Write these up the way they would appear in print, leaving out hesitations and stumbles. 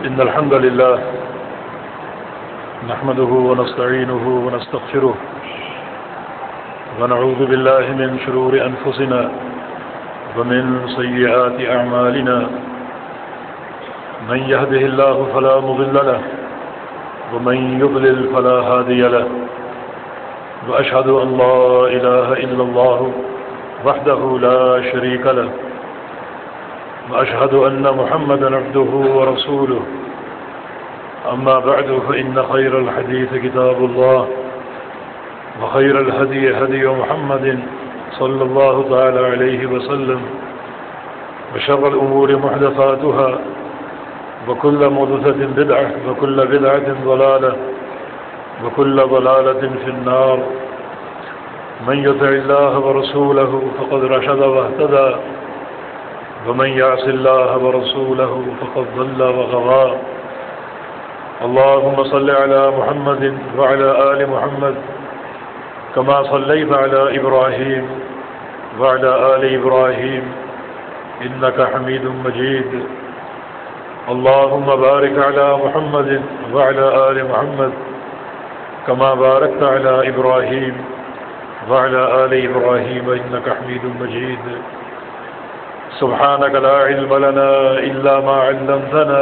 إن الحمد لله نحمده ونستعينه ونستغفره ونعوذ بالله من شرور أنفسنا ومن سيئات أعمالنا من يهده الله فلا مضل له ومن يضلل فلا هادي له وأشهد أن لا إله إلا الله وحده لا شريك له وأشهد أن محمدا عبده ورسوله أما بعد فإن خير الحديث كتاب الله وخير الهدي هدي محمد صلى الله تعالى عليه وسلم وشر الأمور محدثاتها وكل محدثة بدعة وكل بدعة ضلالة وكل ضلالة في النار من يطع الله ورسوله فقد رشد واهتدى ومن يعص الله ورسوله فقد ضل وغوى اللهم صل على محمد وعلى آل محمد كما صليت على إبراهيم وعلى آل إبراهيم إنك حميد مجيد اللهم بارك على محمد وعلى آل محمد كما باركت على إبراهيم وعلى آل إبراهيم إنك حميد مجيد سبحانك لا علم لنا إلا ما علمتنا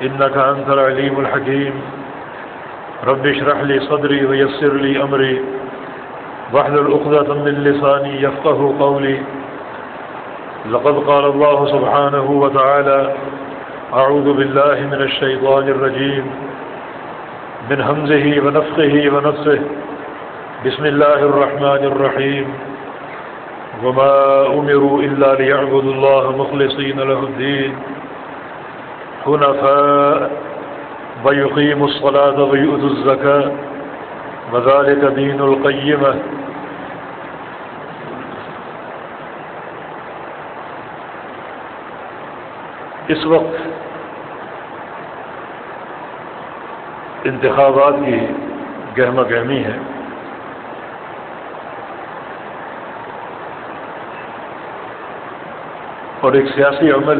إنك أنت العليم الحكيم رب اشرح لي صدري ويسر لي أمري واحلل عقدة من لساني يفقه قولي لقد قال الله سبحانه وتعالى أعوذ بالله من الشيطان الرجيم من همزه ونفخه ونفثه بسم الله الرحمن الرحيم وما أمروا إلا ليعبدوا الله مخلصين له الدين حنفاء ويقيموا الصلاة ويؤتوا الزكاة وذلك دين القيمة اس وقت انتخابات کی گہمہ گہمی ہے اور ایک سیاسی عمل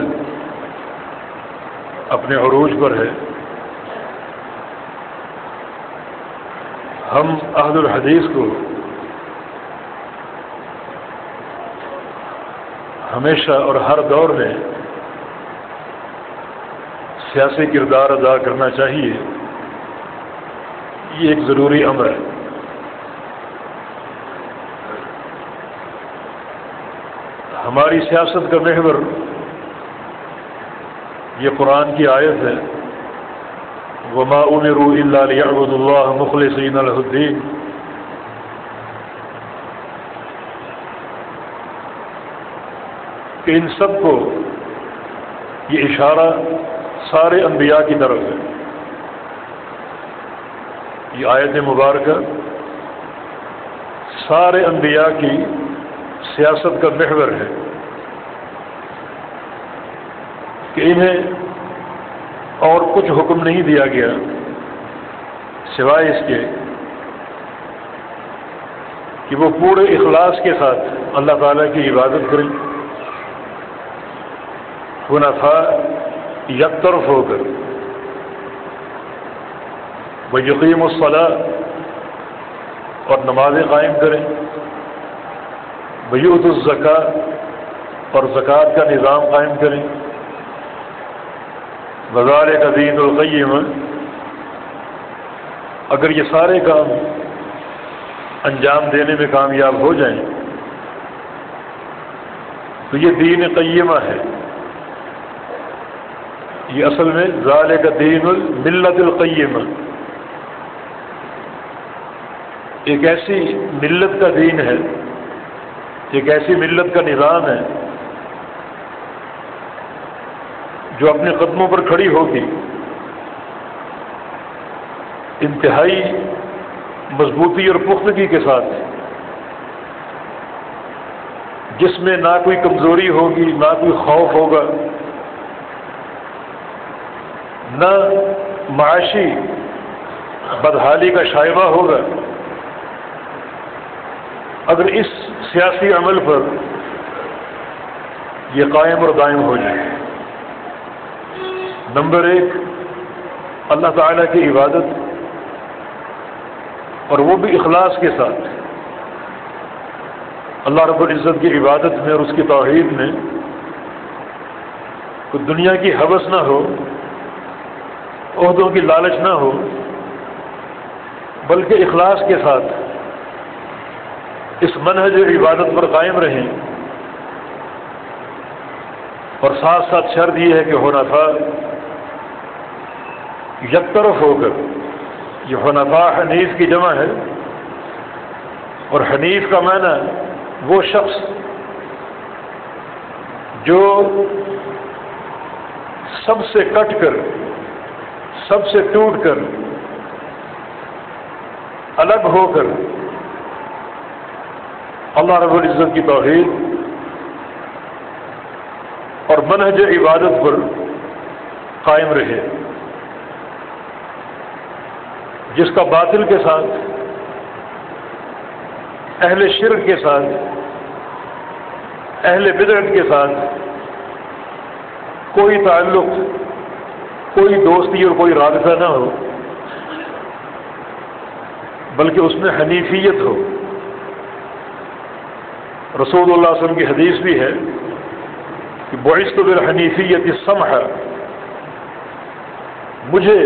اپنے عروج پر ہے. ہم اہل الحدیث کو ہمیشہ اور ہر دور میں سیاسی کردار ادا کرنا چاہیے، یہ ایک ضروری امر ہے. ہماری سیاست کا محور یہ قرآن کی آیت ہے وَمَا أُمِرُوا إِلَّا لِيَعْبُدُوا اللَّهَ مُخْلِصِينَ لَهُ الدِّينَ. کہ ان سب کو یہ اشارہ سارے انبیاء کی طرف ہے. یہ آیت مبارکہ سارے انبیاء کی سیاست کا محور ہے کہ انہیں اور کچھ حکم نہیں دیا گیا سوائے اس کے کہ وہ پورے اخلاص کے ساتھ اللہ تعالیٰ کی عبادت کریں، حنفاء یک طرف ہو کر، وہ یقیم الصلاۃ اور نمازیں قائم کریں، ویؤت الزکاۃ اور زکوٰۃ کا نظام قائم کریں، وذالک دین القیم. اگر یہ سارے کام انجام دینے میں کامیاب ہو جائیں تو یہ دین قیمہ ہے. یہ اصل میں ذالک دین الملت القیمہ، ایک ایسی ملت کا دین ہے، ایک ایسی ملت کا نظام ہے جو اپنے قدموں پر کھڑی ہوگی، انتہائی مضبوطی اور پختگی کے ساتھ، جس میں نہ کوئی کمزوری ہوگی، نہ کوئی خوف ہوگا، نہ معاشی بدحالی کا شائبہ ہوگا. اگر اس سیاسی عمل پر یہ قائم اور دائم ہو جائے. نمبر 1 اللہ تعالیٰ کی عبادت، اور وہ بھی اخلاص کے ساتھ۔ اللہ رب العزت کی عبادت میں اور اس کی توحید میں کوئی دنیا کی ہوس نہ ہو، عہدوں کی لالچ نہ ہو، بلکہ اخلاص کے ساتھ اس منہج عبادت پر قائم رہیں۔ اور ساتھ ساتھ شرط یہ ہے کہ حنفاء یک طرف ہو کر، یہ حنفاء حنیف کی جمع ہے، اور حنیف کا معنی وہ شخص جو سب سے کٹ کر، سب سے ٹوٹ کر، الگ ہو کر اللہ رب العزت کی توحید اور منہج عبادت پر قائم رہے، جس کا باطل کے ساتھ، اہل شرک کے ساتھ، اہل بدعت کے ساتھ کوئی تعلق، کوئی دوستی اور کوئی رابطہ نہ ہو، بلکہ اس میں حنیفیت ہو۔ رسول اللہ صلی اللہ علیہ وسلم کی حدیث بھی ہے کہ بعثت بالحنیفیت السمحہ، مجھے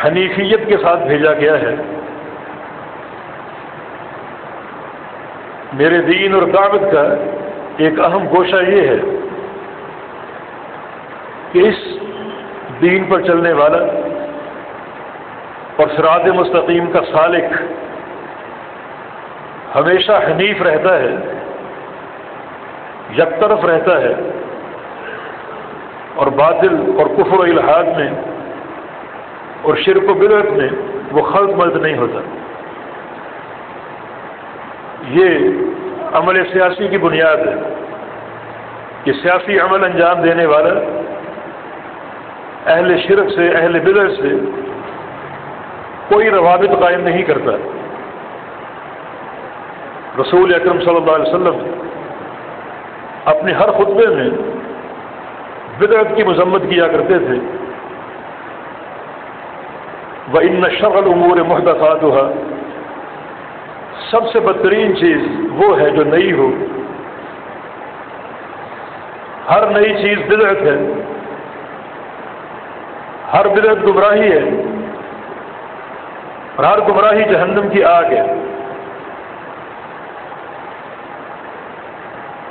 حنیفیت کے ساتھ بھیجا گیا ہے۔ میرے دین اور دعوت کا ایک اہم گوشہ یہ ہے کہ اس دین پر چلنے والا اور صراط مستقیم کا سالک ہمیشہ حنیف رہتا ہے، یک طرف رہتا ہے، اور باطل اور کفر و الحاد میں اور شرک و بدعت میں وہ خلط ملط نہیں ہوتا۔ یہ عمل سیاسی کی بنیاد ہے کہ سیاسی عمل انجام دینے والا اہل شرک سے، اہل بدعت سے کوئی روابط قائم نہیں کرتا۔ رسول اکرم صلی اللہ علیہ وسلم اپنے ہر خطبے میں بدعت کی مذمت کیا کرتے تھے۔ وَإِنَّ شَرَّ الْأُمُورِ مُحْدَثَاتُهَا، سب سے بدترین چیز وہ ہے جو نئی ہو۔ ہر نئی چیز بدعت ہے، ہر بدعت گمراہی ہے، اور ہر گمراہی جہنم کی آگ ہے۔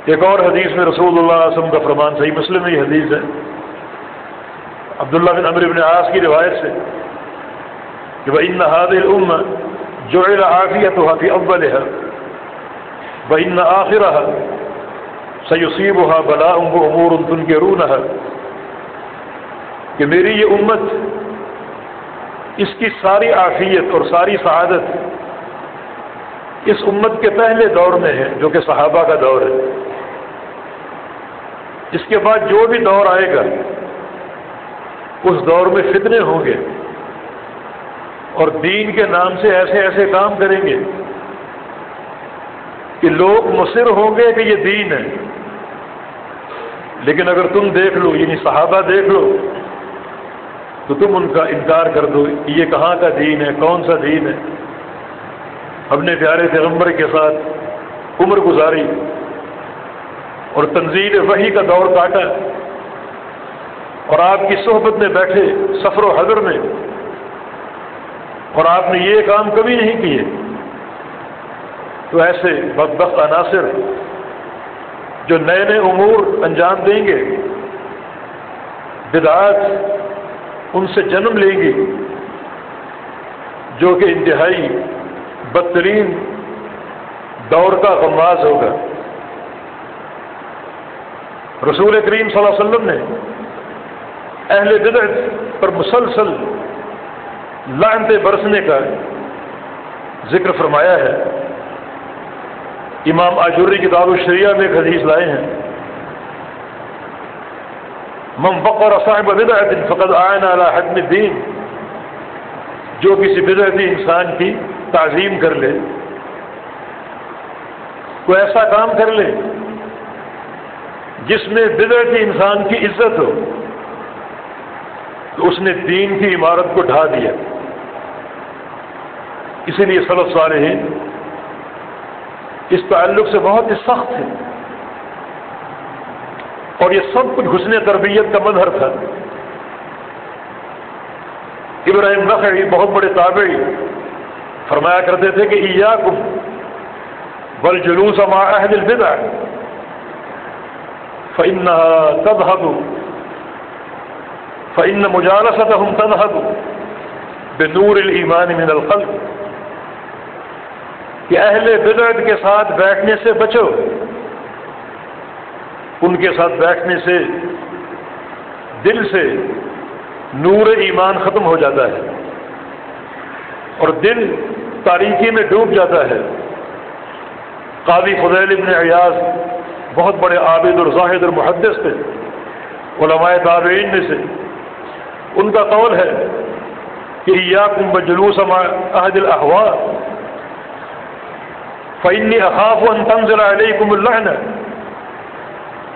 ایک اور حدیث میں رسول اللہ صلی اللہ علیہ وسلم کا فرمان، صحیح مسلم میں یہ حدیث ہے، عبداللہ بن عمرو بن عاص کی روایت سے کہ وَإِنَّ هَذِهِ الْأُمَّةَ جُعِلَ عَافِيَتُهَا فِي أَوَّلِهَا وَإِنَّ آخِرَهَا سَيُصِيبُهَا بَلَاءٌ وَأُمُورٌ تُنكِرُونَهَا، کہ میری یہ امت، اس کی ساری عافیت اور ساری سعادت اس امت کے پہلے دور میں ہے، جو کہ صحابہ کا دور ہے۔ اس کے بعد جو بھی دور آئے گا اس دور میں فتنے ہوں گے، اور دین کے نام سے ایسے ایسے کام کریں گے کہ لوگ مصر ہوں گے کہ یہ دین ہے، لیکن اگر تم دیکھ لو، یعنی صحابہ دیکھ لو، تو تم ان کا انکار کر دو کہ یہ کہاں کا دین ہے، کون سا دین ہے۔ ہم نے پیارے پیغمبر کے ساتھ عمر گزاری اور تنزیل وحی کا دور کاٹا، اور آپ کی صحبت میں بیٹھے سفر و حضر میں، اور آپ نے یہ کام کبھی نہیں کیے، تو ایسے بدبخت عناصر جو نئے نئے امور انجام دیں گے، بدعات ان سے جنم لیں گی، جو کہ انتہائی بدترین دور کا غماز ہوگا۔ رسول کریم صلی اللہ علیہ وسلم نے اہل بدعت پر مسلسل لعنتیں برسنے کا ذکر فرمایا ہے۔ امام آجوری کتاب الشریعہ میں ایک حدیث لائے ہیں، من وقر صاحب بدعت فقد اعان علی حتم الدین، جو کسی بدعتی انسان کی تعظیم کر لے، کوئی ایسا کام کر لے جس میں بدعتی انسان کی عزت ہو، تو اس نے دین کی عمارت کو ڈھا دیا۔ اسی لیے سلف صالحین اس تعلق سے بہت ہی سخت ہے، اور یہ سب کچھ حسن تربیت کا مظہر تھا۔ ابراہیم نخعی بہت بڑے تابعی فرمایا کرتے تھے کہ ایاکم والجلوس مع اہل البدع فإن مجالستهم تذهب بنور الایمان من القلب، کہ اہل بدعت کے ساتھ بیٹھنے سے بچو، ان کے ساتھ بیٹھنے سے دل سے نور ایمان ختم ہو جاتا ہے اور دل تاریکی میں ڈوب جاتا ہے۔ قاضی فضیل بن عیاض بہت بڑے عابد اور زاہد اور محدث تھے، علماء تابعین میں سے، ان کا قول ہے کہ ایاکم بجلوس مع اہل الاہواء فإنی اخاف ان تنزل علیکم اللعنہ،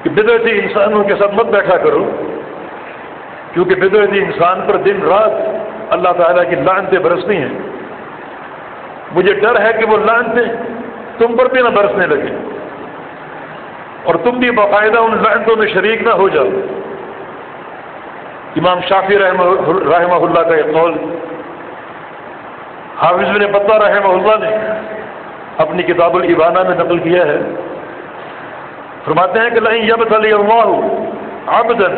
کہ بدعتی انسانوں کے ساتھ مت بیٹھا کرو، کیونکہ بدعتی انسان پر دن رات اللہ تعالیٰ کی لعنتیں برسنی ہیں، مجھے ڈر ہے کہ وہ لعنتیں تم پر بھی نہ برسنے لگے اور تم بھی باقاعدہ ان لعنتوں میں شریک نہ ہو جاؤ۔ امام شافعی رحمہ اللہ کا یہ قول حافظ بن بطہ رحمہ اللہ نے اپنی کتاب الابانہ میں نقل کیا ہے۔ فرماتے ہیں کہ لئن یبتلی اللہ عبدا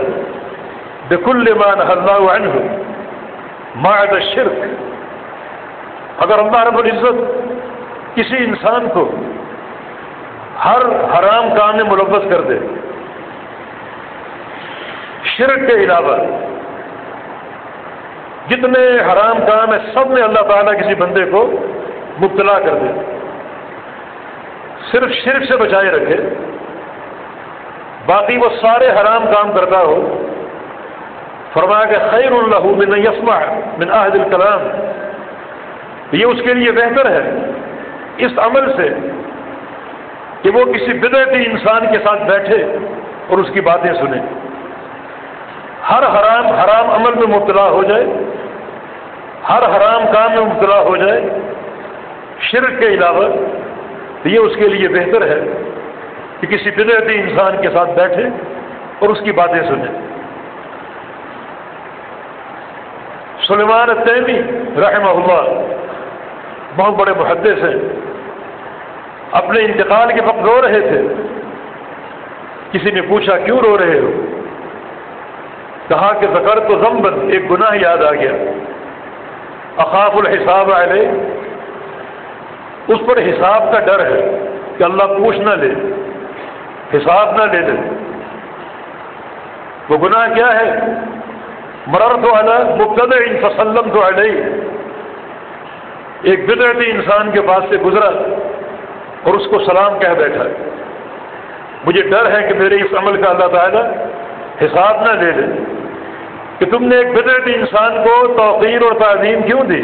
بکل ما نہى اللہ عنہ ما عدا الشرک، اگر اللہ رب العزت کسی انسان کو ہر حرام کام میں ملوث کر دے، شرک کے علاوہ جتنے حرام کام ہیں سب میں اللہ تعالیٰ کسی بندے کو مبتلا کر دے، صرف شرک سے بچائے رکھے، باقی وہ سارے حرام کام کرتا ہو، فرمایا کہ خیر لہ من ان یسمع من اہل الکلام، یہ اس کے لیے بہتر ہے اس عمل سے کہ وہ کسی بدعتی انسان کے ساتھ بیٹھے اور اس کی باتیں سنے، ہر حرام عمل میں مبتلا ہو جائے، ہر حرام کام میں مبتلا ہو جائے شرک کے علاوہ، تو یہ اس کے لیے بہتر ہے کہ کسی بدعتی انسان کے ساتھ بیٹھے اور اس کی باتیں سنے۔ سلیمان التیمی رحمہ اللہ بہت بڑے محدث ہیں، اپنے انتقال کے وقت رو رہے تھے، کسی نے پوچھا کیوں رو رہے ہو؟ کہا کہ ذکرت ذنبا، ایک گناہ یاد آ گیا، اخاف الحساب علیہ، اس پر حساب کا ڈر ہے کہ اللہ پوچھ نہ لے، حساب نہ لے لے۔ وہ گناہ کیا ہے؟ مررت علی مبتدع فسلمت علیہ، ایک بدعتی انسان کے پاس سے گزرا اور اس کو سلام کہہ بیٹھا، مجھے ڈر ہے کہ میرے اس عمل کا اللہ تعالیٰ حساب نہ لے لے کہ تم نے ایک بدعتی انسان کو توقیر اور تعظیم کیوں دی۔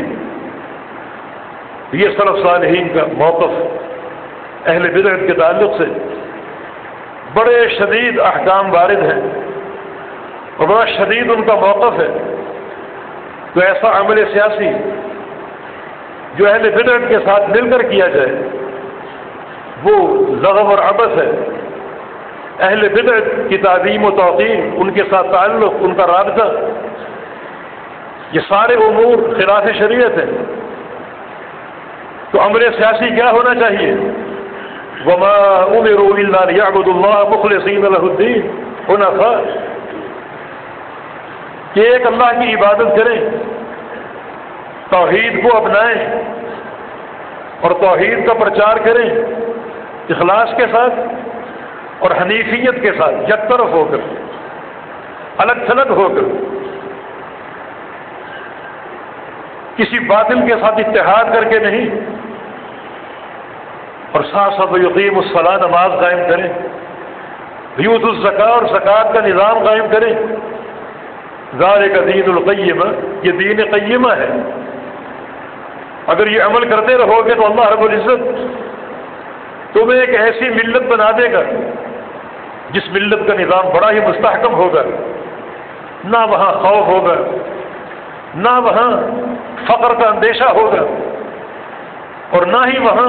یہ سلف صالحین کا موقف اہل بدعت کے تعلق سے بڑے شدید احکام وارد ہیں اور بڑا شدید ان کا موقف ہے۔ تو ایسا عمل سیاسی جو اہل بدعت کے ساتھ مل کر کیا جائے وہ لغو اور عبث ہے۔ اہل بدعت کی تعظیم و توقیر، ان کے ساتھ تعلق، ان کا رابطہ، یہ سارے امور خلاف شریعت ہیں۔ تو امر سیاسی کیا ہونا چاہیے؟ وما امروا الا ليعبدوا الله مخلصين له الدين حنفاء، کہ ایک اللہ کی عبادت کریں، توحید کو اپنائیں اور توحید کا پرچار کریں اخلاص کے ساتھ اور حنیفیت کے ساتھ، یک طرف ہو کر، الگ تھلگ ہو کر، کسی باطل کے ساتھ اتحاد کر کے نہیں، اور ساتھ ساتھ یقیم الصلاۃ، نماز قائم کریں، یؤت الزکاۃ، اور زکوٰۃ کا نظام قائم کریں۔ ذالک دین القیمہ، یہ دین قیمہ ہے۔ اگر یہ عمل کرتے رہو گے تو اللہ رب العزت تمہیں ایک ایسی ملت بنا دے گا جس ملت کا نظام بڑا ہی مستحکم ہوگا، نہ وہاں خوف ہوگا، نہ وہاں فقر کا اندیشہ ہوگا، اور نہ ہی وہاں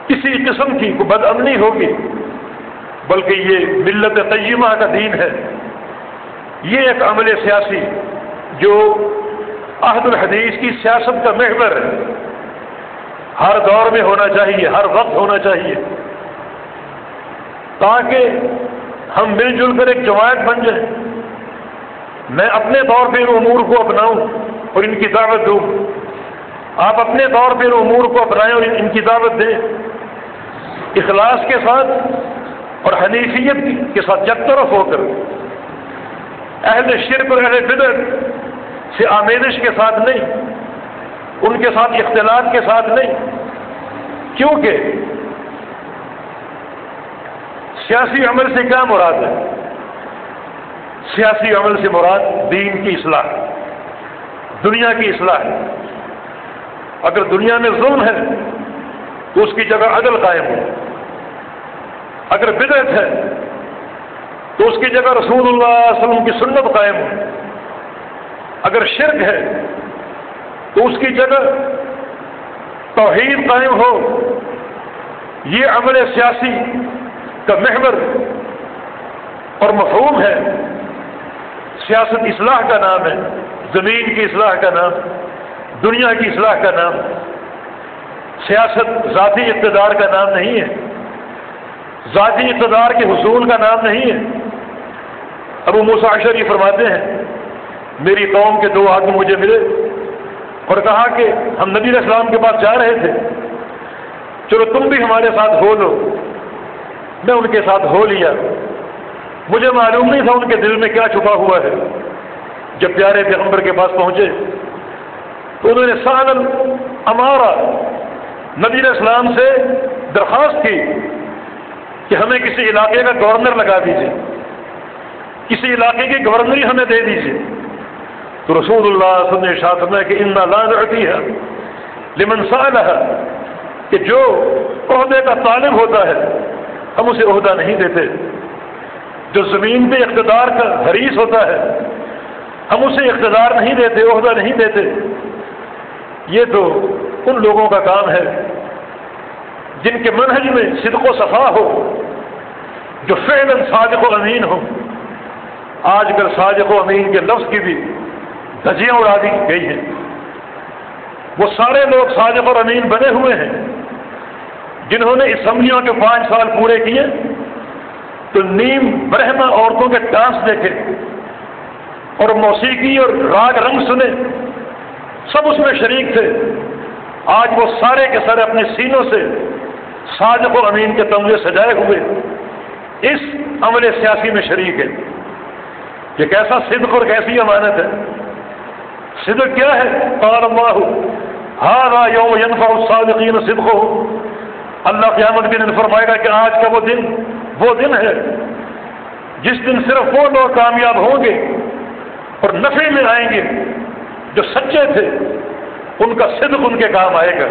کسی قسم کی کوئی بد امنی ہوگی، بلکہ یہ ملت قیمہ کا دین ہے۔ یہ ایک عمل سیاسی جو عہد الحدیث کی سیاست کا محور ہے، ہر دور میں ہونا چاہیے، ہر وقت ہونا چاہیے، تاکہ ہم مل جل کر ایک جماعت بن جائیں۔ میں اپنے طور پہ ان امور کو اپناؤں اور ان کی دعوت دوں، آپ اپنے طور پہ ان امور کو اپنائیں اور ان کی دعوت دیں، اخلاص کے ساتھ اور حنیفیت کے ساتھ یک طرف ہو کر، اہل شرک اور اہل بدعت سے آمیزش کے ساتھ نہیں، ان کے ساتھ اختلاط کے ساتھ نہیں، کیونکہ سیاسی عمل سے کیا مراد ہے؟ سیاسی عمل سے مراد دین کی اصلاح، دنیا کی اصلاح۔ اگر دنیا میں ظلم ہے تو اس کی جگہ عدل قائم ہو، اگر بدعت ہے تو اس کی جگہ رسول اللہ صلی اللہ علیہ وسلم کی سنت قائم ہو، اگر شرک ہے تو اس کی جگہ توحید قائم ہو۔ یہ عمل سیاسی کا محور اور مفہوم ہے۔ سیاست اصلاح کا نام ہے، زمین کی اصلاح کا نام، دنیا کی اصلاح کا نام۔ سیاست ذاتی اقتدار کا نام نہیں ہے، ذاتی اقتدار کے حصول کا نام نہیں ہے۔ ابو موسیٰ اشعری فرماتے ہیں، میری قوم کے دو آدمی مجھے ملے اور کہا کہ ہم نبی علیہ السلام کے پاس جا رہے تھے، چلو تم بھی ہمارے ساتھ ہو لو۔ میں ان کے ساتھ ہو لیا، مجھے معلوم نہیں تھا ان کے دل میں کیا چھپا ہوا ہے۔ جب پیارے پیغمبر کے پاس پہنچے تو انہوں نے سأل الامارہ، نبی علیہ السلام سے درخواست کی کہ ہمیں کسی علاقے کا گورنر لگا دیجیے، کسی علاقے کی گورنری ہمیں دے دیجیے۔ تو رسول اللہ صلی اللہ علیہ وسلم نے ارشاد فرمایا کہ انا لا نعطیھا لمن سألھا، کہ جو عہدے کا طالب ہوتا ہے ہم اسے عہدہ نہیں دیتے، جو زمین پہ اقتدار کا حریص ہوتا ہے ہم اسے اقتدار نہیں دیتے، عہدہ نہیں دیتے۔ یہ تو ان لوگوں کا کام ہے جن کے منہج میں صدق و صفا ہو، جو فعلاً صادق و امین ہو۔ آج کل صادق و امین کے لفظ کی بھی دھجیاں اڑا دی گئی ہیں۔ وہ سارے لوگ صادق اور امین بنے ہوئے ہیں جنہوں نے اسمبلیوں کے 5 سال پورے کیے تو نیم برہمہ عورتوں کے ڈانس دیکھے اور موسیقی اور راگ رنگ سنے، سب اس میں شریک تھے۔ آج وہ سارے کے سارے اپنے سینوں سے صادق و امین کے تمغے سجائے ہوئے اس عمل سیاسی میں شریک ہے۔ یہ کیسا صدق اور کیسی امانت ہے! صدق کیا ہے؟ قال اللہ ھذا یوم ینفع الصادقین صدقہم، اللہ قیامت کے دن فرمائے گا کہ آج کا وہ دن ہے جس دن صرف وہ لوگ کامیاب ہوں گے اور نفع میں آئیں گے جو سچے تھے، ان کا صدق ان کے کام آئے گا۔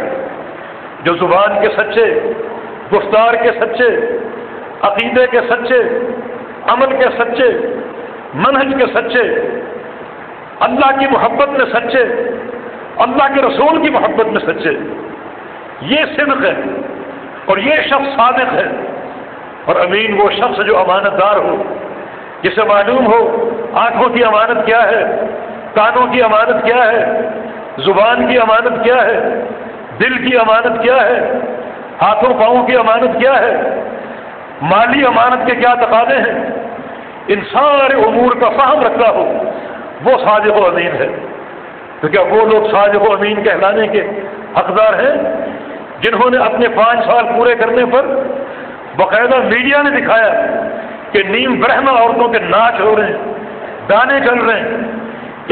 جو زبان کے سچے، گفتار کے سچے، عقیدے کے سچے، عمل کے سچے، منہج کے سچے، اللہ کی محبت میں سچے، اللہ کے رسول کی محبت میں سچے، یہ صدق ہے اور یہ شخص صادق ہے۔ اور امین وہ شخص جو امانت دار ہو، جسے معلوم ہو آنکھوں کی امانت کیا ہے، کانوں کی امانت کیا ہے، زبان کی امانت کیا ہے، دل کی امانت کیا ہے، ہاتھوں پاؤں کی امانت کیا ہے، مالی امانت کے کیا تقاضے ہیں، ان سارے امور کا فہم رکھتا ہو، وہ صادق و امین ہے۔ تو کیا وہ لوگ صادق و امین کہلانے کے حقدار ہیں جنہوں نے اپنے 5 سال پورے کرنے پر باقاعدہ میڈیا نے دکھایا کہ نیم برہمہ عورتوں کے ناچ ہو رہے ہیں، گانے چل رہے ہیں،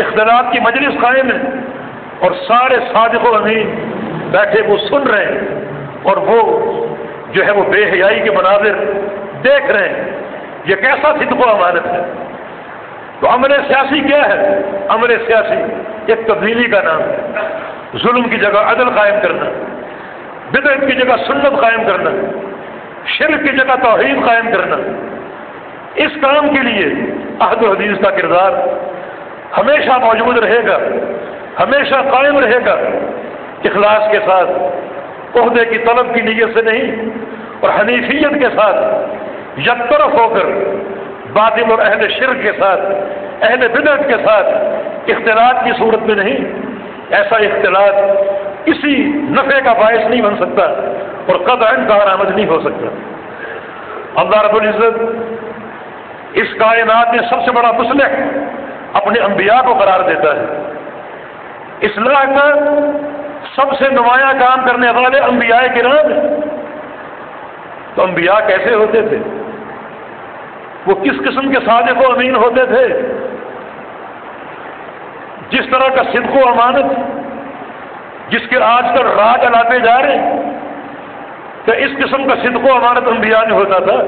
اختلاط کی مجلس قائم ہے، اور سارے صادق و امین بیٹھے وہ سن رہے ہیں اور وہ جو ہے وہ بے حیائی کے مناظر دیکھ رہے ہیں؟ یہ کیسا صدق و امانت ہے! تو عمل سیاسی کیا ہے؟ عمل سیاسی ایک تبدیلی کا نام ہے۔ ظلم کی جگہ عدل قائم کرنا، بدعت کی جگہ سنت قائم کرنا، شرک کی جگہ توحید قائم کرنا۔ اس کام کے لیے عہد و حدیث کا کردار ہمیشہ موجود رہے گا، ہمیشہ قائم رہے گا، اخلاص کے ساتھ، عہدے کی طلب کی نیت سے نہیں، اور حنیفیت کے ساتھ یک طرف ہو کر باطل اور اہل شرک کے ساتھ، اہل بدعت کے ساتھ اختلاط کی صورت میں نہیں۔ ایسا اختلاط کسی نفع کا باعث نہیں بن سکتا اور قطعاً کارآمد نہیں ہو سکتا۔ اللہ رب العزت اس کائنات میں سب سے بڑا مصلح اپنے انبیاء کو قرار دیتا ہے۔ اصلاح کا سب سے نمایاں کام کرنے والے انبیاء کرام ہیں۔ تو انبیاء کیسے ہوتے تھے؟ وہ کس قسم کے صادق و امین ہوتے تھے؟ جس طرح کا صدق و امانت جس کے آج کل راج الاتے جا رہے ہیں، کہ اس قسم کا صدق و امانت انبیاء میں ہوتا تھا۔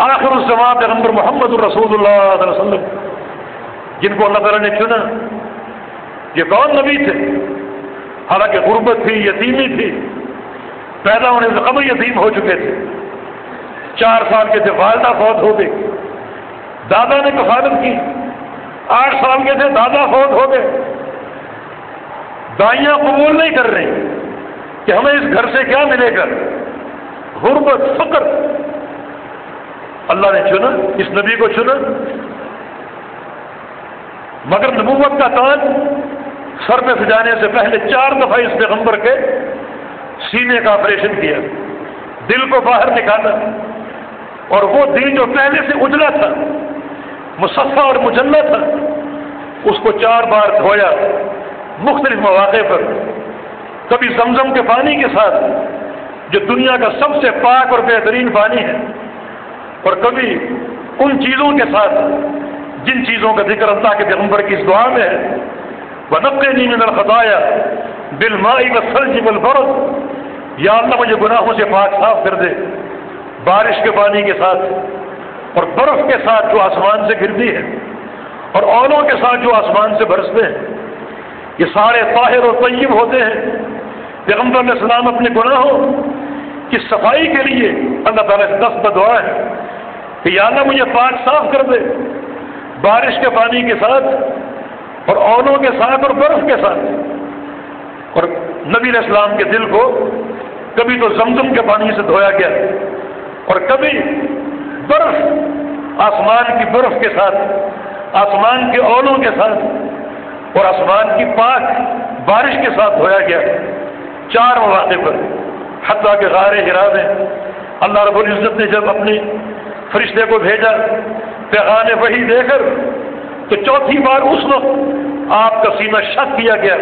آخر الزمان پیغمبر محمد الرسول اللہ صلی اللہ علیہ وسلم، جن کو اللہ تعالیٰ نے چنا، یہ کون نبی تھے؟ حالانکہ غربت تھی، یتیمی تھی، پیدا ہونے سے قبل یتیم ہو چکے تھے، 4 سال کے تھے والدہ فوت ہو گئی، دادا نے کفالت کی، 8 سال کے تھے دادا فوت ہو گئے، دائیاں قبول نہیں کر رہے کہ ہمیں اس گھر سے کیا ملے گا، غربت، فقر۔ اللہ نے چنا، اس نبی کو چنا، مگر نبوت کا تاج سر پہ سجانے سے پہلے 4 دفعہ اس پیغمبر کے سینے کا آپریشن کیا، دل کو باہر نکالا، اور وہ دل جو پہلے سے اجلا تھا، مصفہ اور مجلہ تھا، اس کو 4 بار دھویا مختلف مواقع پر، کبھی زمزم کے پانی کے ساتھ جو دنیا کا سب سے پاک اور بہترین پانی ہے، اور کبھی ان چیزوں کے ساتھ جن چیزوں کا ذکر اللہ کے پیغمبر کی اس دعا میں ہے، وَنَقِّنِي مِنَ الْخَطَايَا بِالْمَاءِ وَالثَّلْجِ وَالْبَرْدِ، یا اللہ مجھے گناہوں سے پاک صاف کر دے، بارش کے پانی کے ساتھ اور برف کے ساتھ جو آسمان سے گرتی ہے، اور اولوں کے ساتھ جو آسمان سے برستے ہیں، یہ سارے طاہر و طیب ہوتے ہیں۔ پیغمبر علیہ السلام اپنے گناہوں کی صفائی کے لیے اللہ تعالیٰ سے دست بدعا ہے کہ یا اللہ مجھے پاک صاف کر دے، بارش کے پانی کے ساتھ اور اولوں کے ساتھ اور برف کے ساتھ۔ اور نبی علیہ السلام کے دل کو کبھی تو زمزم کے پانی سے دھویا گیا، اور کبھی برف، آسمان کی برف کے ساتھ، آسمان کے اولوں کے ساتھ اور آسمان کی پاک بارش کے ساتھ دھویا گیا، 4 مواقع پر۔ حتیٰ کہ غار حرا میں اللہ رب العزت نے جب اپنے فرشتے کو بھیجا پیغام وحی دے کر، تو 4تھی بار اس وقت آپ کا سینہ شق کیا گیا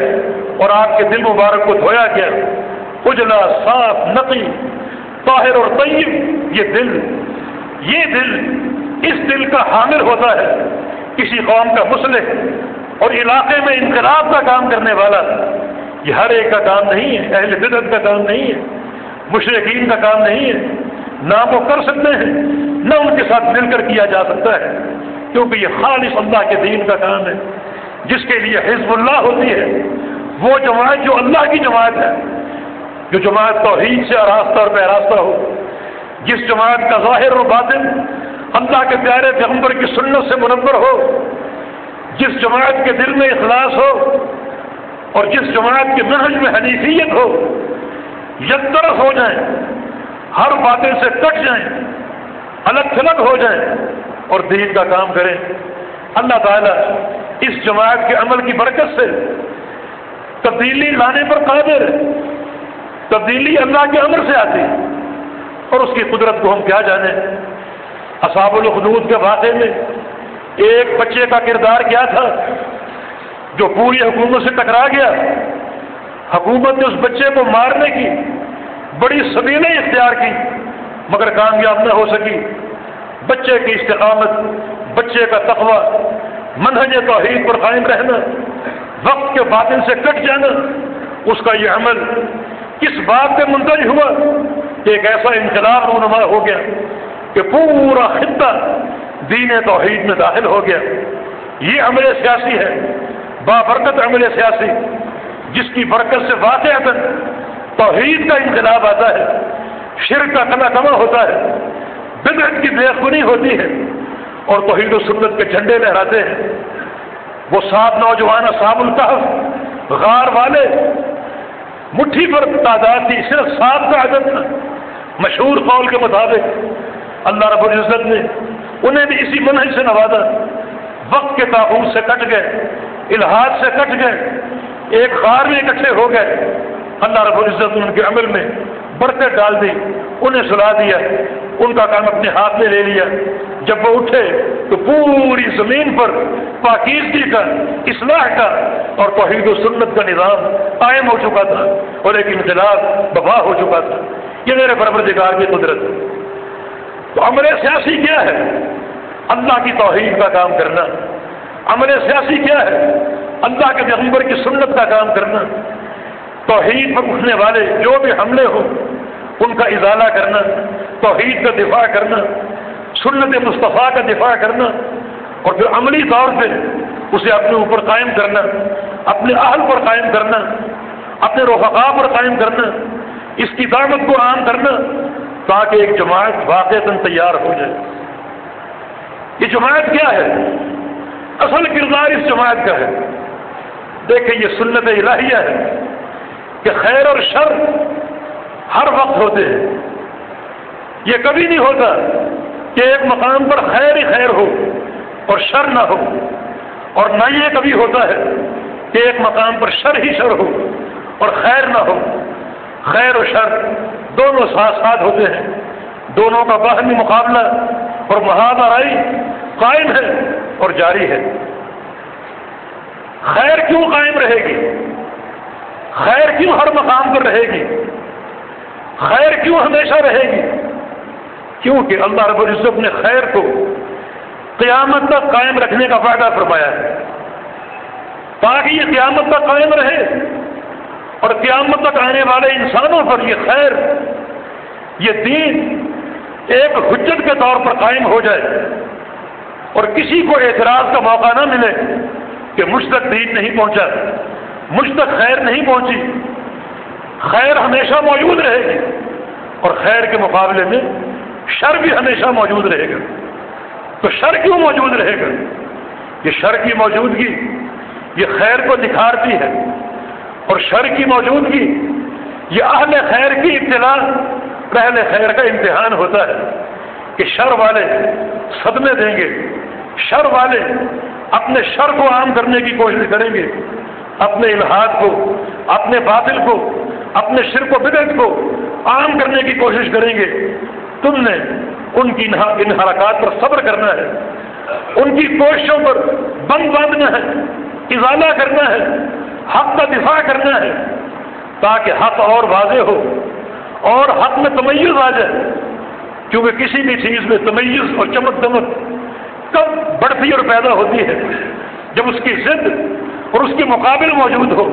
اور آپ کے دل مبارک کو دھویا گیا، اجلا، صاف، نقی، طاہر اور طیب۔ یہ دل اس دل کا حامل ہوتا ہے کسی قوم کا مصلح اور علاقے میں انقلاب کا کام کرنے والا۔ یہ ہر ایک کا کام نہیں ہے، اہل بدعت کا کام نہیں ہے، مشرکین کا کام نہیں ہے، نہ وہ کر سکتے ہیں نہ ان کے ساتھ مل کر کیا جا سکتا ہے، کیونکہ یہ خالص اللہ کے دین کا کام ہے، جس کے لیے حزب اللہ ہوتی ہے، وہ جماعت جو اللہ کی جماعت ہے، جو جماعت توحید سے آراستہ اور پیراستہ ہو، جس جماعت کا ظاہر اور باطن اللہ کے پیارے پیغمبر کی سنت سے منور ہو، جس جماعت کے دل میں اخلاص ہو، اور جس جماعت کے منہج میں حنیفیت ہو، یک طرف ہو جائیں، ہر باطل سے کٹ جائیں، الگ تھلگ ہو جائیں اور دین کا کام کریں۔ اللہ تعالیٰ اس جماعت کے عمل کی برکت سے تبدیلی لانے پر قادر ہے۔ تبدیلی اللہ کے امر سے آتی ہے، اور اس کی قدرت کو ہم کیا جانیں۔ اصحاب الاخدود کے واقعے میں ایک بچے کا کردار کیا تھا جو پوری حکومت سے ٹکرا گیا۔ حکومت نے اس بچے کو مارنے کی بڑی سبیلیں اختیار کی، مگر کامیاب نہ ہو سکی۔ بچے کی استقامت، بچے کا تقوی، منہج توحید پر قائم رہنا، وقت کے باطن سے کٹ جانا، اس کا یہ عمل کس بات پہ منتج ہوا کہ ایک ایسا انقلاب رونما ہو گیا کہ پورا خطہ دین توحید میں داخل ہو گیا۔ یہ عمل سیاسی ہے، بابرکت عمل سیاسی، جس کی برکت سے واقعتاً توحید کا انقلاب آتا ہے، شرک کا کنا کما ہوتا ہے، بدعت کی بےخونی ہوتی ہے اور توحید و سنت کے جھنڈے لہراتے ہیں۔ وہ 7 نوجوان اصحاب الکہف غار والے، مٹھی پر تعداد تھی، صرف 7 کا عدد تھا۔ مشہور قول کے مطابق اللہ رب العزت نے انہیں بھی اسی منہج سے نوازا، وقت کے تابوت سے کٹ گئے، الہاد سے کٹ گئے، ایک غار میں اکٹھے ہو گئے۔ اللہ رب العزت نے ان کے عمل میں برکت ڈال دی، انہیں سلا دیا، ان کا کام اپنے ہاتھ میں لے لیا۔ جب وہ اٹھے تو پوری زمین پر پاکیزگی کا، اصلاح کا اور توحید و سنت کا نظام قائم ہو چکا تھا اور ایک انقلاب برپا ہو چکا تھا۔ یہ میرے پروردگار کی قدرت ہے۔ تو عمل سیاسی کیا ہے؟ اللہ کی توحید کا کام کرنا۔ عمل سیاسی کیا ہے؟ اللہ کے پیغمبر کی سنت کا کام کرنا۔ توحید پر اٹھنے والے جو بھی حملے ہوں ان کا ازالہ کرنا، توحید کا دفاع کرنا، سنت مصطفیٰ کا دفاع کرنا، اور پھر عملی طور پہ اسے اپنے اوپر قائم کرنا، اپنے اہل پر قائم کرنا، اپنے رفقاء پر قائم کرنا، اس کی دعوت کو عام کرنا تاکہ ایک جماعت واقعتاً تیار ہو جائے۔ یہ جماعت کیا ہے؟ اصل کردار اس جماعت کا ہے۔ دیکھیں یہ سنت الہیہ ہے کہ خیر اور شر ہر وقت ہوتے ہیں۔ یہ کبھی نہیں ہوتا کہ ایک مقام پر خیر ہی خیر ہو اور شر نہ ہو، اور نہ یہ کبھی ہوتا ہے کہ ایک مقام پر شر ہی شر ہو اور خیر نہ ہو۔ خیر و شر دونوں ساتھ ساتھ ہوتے ہیں، دونوں کا باہمی مقابلہ اور محاذرائی قائم ہے اور جاری ہے۔ خیر کیوں قائم رہے گی؟ خیر کیوں ہر مقام پر رہے گی؟ خیر کیوں ہمیشہ رہے گی؟ کیونکہ اللہ رب العزت نے خیر کو قیامت تک قائم رکھنے کا وعدہ فرمایا ہے، تاکہ یہ قیامت تک قائم رہے اور قیامت تک آنے والے انسانوں پر یہ خیر، یہ دین ایک حجت کے طور پر قائم ہو جائے اور کسی کو اعتراض کا موقع نہ ملے کہ مجھ تک دین نہیں پہنچا، مجھ تک خیر نہیں پہنچی۔ خیر ہمیشہ موجود رہے گی اور خیر کے مقابلے میں شر بھی ہمیشہ موجود رہے گا۔ تو شر کیوں موجود رہے گا؟ یہ شر کی موجودگی یہ خیر کو نکھارتی ہے، اور شر کی موجودگی یہ اہل خیر کی ابتلا، اہل خیر کا امتحان ہوتا ہے کہ شر والے صدمے دیں گے، شر والے اپنے شر کو عام کرنے کی کوشش کریں گے، اپنے الہاد کو، اپنے باطل کو، اپنے شرک و بدعت کو عام کرنے کی کوشش کریں گے۔ تم نے ان کی ان حرکات پر صبر کرنا ہے، ان کی کوششوں پر بند باندھنا ہے، ازالہ کرنا ہے، حق کا دفاع کرنا ہے تاکہ حق اور واضح ہو اور حق میں تمیز آ جائے۔ کیونکہ کسی بھی چیز میں تمیز اور چمک دمک کب بڑھتی اور پیدا ہوتی ہے؟ جب اس کی ضد اور اس کے مقابل موجود ہو۔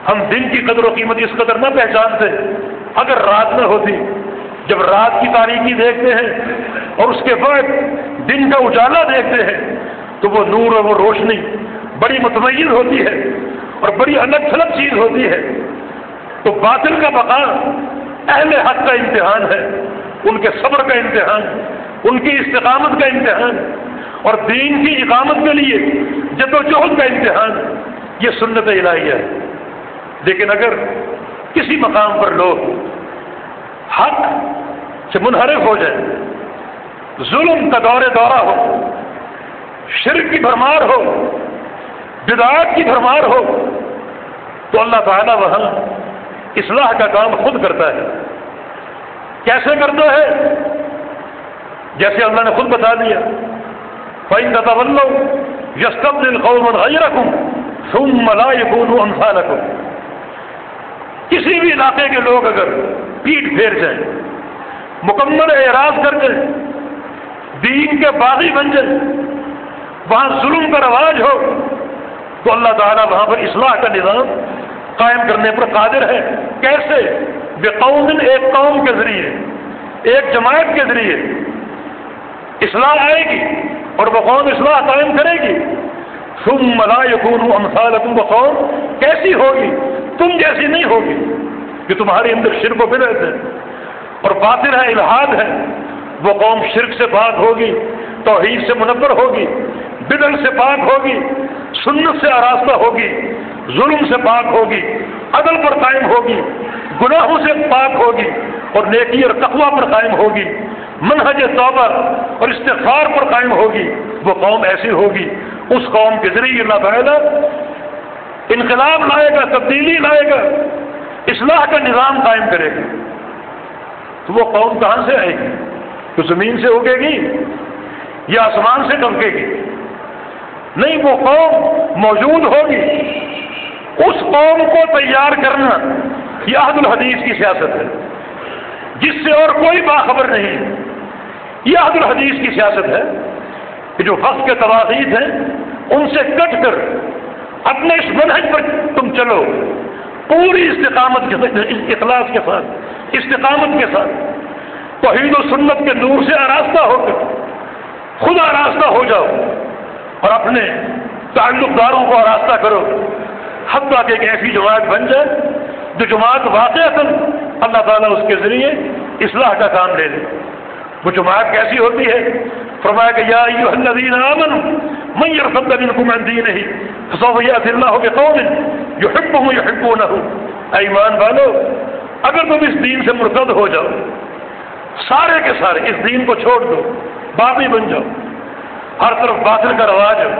ہم دن کی قدر و قیمت اس قدر نہ پہچانتے اگر رات نہ ہوتی۔ جب رات کی تاریکی دیکھتے ہیں اور اس کے بعد دن کا اجالا دیکھتے ہیں تو وہ نور اور وہ روشنی بڑی متميز ہوتی ہے اور بڑی الگ تھلگ چیز ہوتی ہے۔ تو باطل کا بقا اہل حق کا امتحان ہے، ان کے صبر کا امتحان، ان کی استقامت کا امتحان اور دین کی اقامت کے لیے جدوجہد کا امتحان۔ یہ سنت الہیہ ہے۔ لیکن اگر کسی مقام پر لوگ حق سے منحرف ہو جائے، ظلم کا دورہ ہو، شرک کی بھرمار ہو، بدعات کی بھرمار ہو، تو اللہ تعالیٰ وہاں اصلاح کا کام خود کرتا ہے۔ کیسے کرتا ہے؟ جیسے اللہ نے خود بتا دیا، فَإِن تَتَوَلَّوْا يَسْتَبْدِلْ قَوْمًا غَيْرَكُمْ ثُمَّ لَا يَكُونُوا أَمْثَالَكُمْ۔ کسی بھی علاقے کے لوگ اگر پیٹ پھیر جائیں، مکمل اعراض کر جائیں، دین کے باغی بن جائیں، وہاں ظلم کا رواج ہو، تو اللہ تعالیٰ وہاں پر اصلاح کا نظام قائم کرنے پر قادر ہے۔ کیسے؟ بقوم، ایک قوم کے ذریعے، ایک جماعت کے ذریعے اصلاح آئے گی اور وہ قوم اصلاح قائم کرے گی۔ ثم لا يكونوا امثالكم، وہ قوم کیسی ہوگی؟ تم جیسی نہیں ہوگی کہ تمہارے اندر شرک و بدعت ہے اور باطل ہے، الحاد ہے وہ قوم شرک سے پاک ہوگی، توحید سے منور ہوگی، بدعت سے پاک ہوگی، سنت سے آراستہ ہوگی، ظلم سے پاک ہوگی، عدل پر قائم ہوگی، گناہوں سے پاک ہوگی اور نیکی اور تقوی پر قائم ہوگی، منہج توبہ اور استغفار پر قائم ہوگی۔ وہ قوم ایسی ہوگی، اس قوم کے ذریعے اللہ تعالیٰ انقلاب لائے گا، تبدیلی لائے گا، اصلاح کا نظام قائم کرے گا۔ تو وہ قوم کہاں سے آئے گی؟ تو زمین سے اگے گی یا آسمان سے ٹپکے گی؟ نہیں، وہ قوم موجود ہوگی۔ اس قوم کو تیار کرنا یہ عہد الحدیث کی سیاست ہے، جس سے اور کوئی باخبر نہیں۔ یہ عہد الحدیث کی سیاست ہے کہ جو وقت کے تواقیت ہیں ان سے کٹ کر اپنے اس منہج پر تم چلو، پوری استقامت کے ساتھ، اخلاص کے ساتھ، استقامت کے ساتھ، توحید و سنت کے نور سے آراستہ ہو کر خود آراستہ ہو جاؤ اور اپنے تعلق داروں کو آراستہ کرو، حتیٰ کہ ایک ایسی جماعت بن جائے جو جماعت واقعتاً اللہ تعالیٰ اس کے ذریعے اصلاح کا کام لے لے۔ وہ جماعت کیسی ہوتی ہے؟ فرمایا کہ یا ایھا الذین آمنوا من یرتد منکم عن دینہ فسوف یأتی اللہ بقوم یحبهم یحبونہ۔ اے ایمان والو، اگر تم اس دین سے مرتد ہو جاؤ، سارے کے سارے اس دین کو چھوڑ دو، باغی بن جاؤ، ہر طرف باطل کا رواج ہو